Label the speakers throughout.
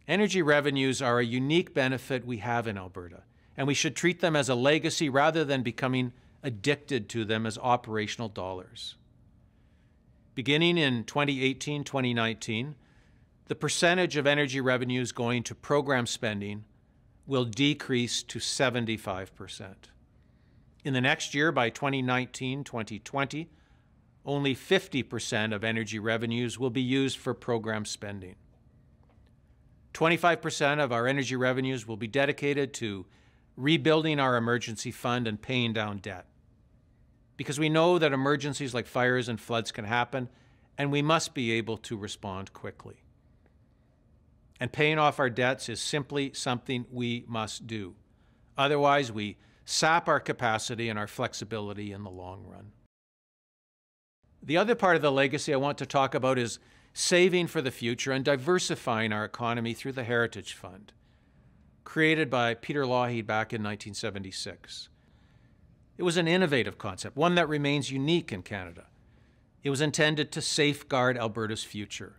Speaker 1: Energy revenues are a unique benefit we have in Alberta, and we should treat them as a legacy rather than becoming addicted to them as operational dollars. Beginning in 2018-2019, the percentage of energy revenues going to program spending will decrease to 75%. In the next year, by 2019-2020, only 50% of energy revenues will be used for program spending. 25% of our energy revenues will be dedicated to rebuilding our emergency fund and paying down debt. Because we know that emergencies like fires and floods can happen, and we must be able to respond quickly. And paying off our debts is simply something we must do. Otherwise, we sap our capacity and our flexibility in the long run. The other part of the legacy I want to talk about is saving for the future and diversifying our economy through the Heritage Fund, created by Peter Lougheed back in 1976. It was an innovative concept, one that remains unique in Canada. It was intended to safeguard Alberta's future,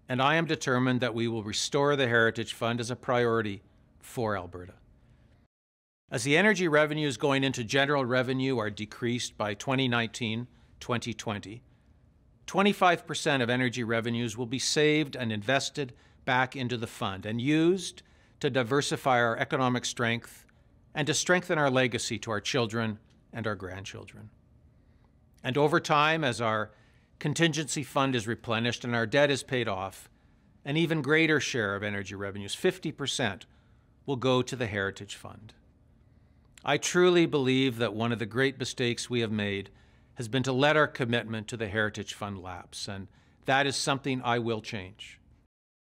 Speaker 1: and I am determined that we will restore the Heritage Fund as a priority for Alberta. As the energy revenues going into general revenue are decreased by 2019-2020, 25% of energy revenues will be saved and invested back into the fund and used to diversify our economic strength and to strengthen our legacy to our children and our grandchildren. And over time, as our contingency fund is replenished and our debt is paid off, an even greater share of energy revenues, 50%, will go to the Heritage Fund. I truly believe that one of the great mistakes we have made has been to let our commitment to the Heritage Fund lapse, and that is something I will change.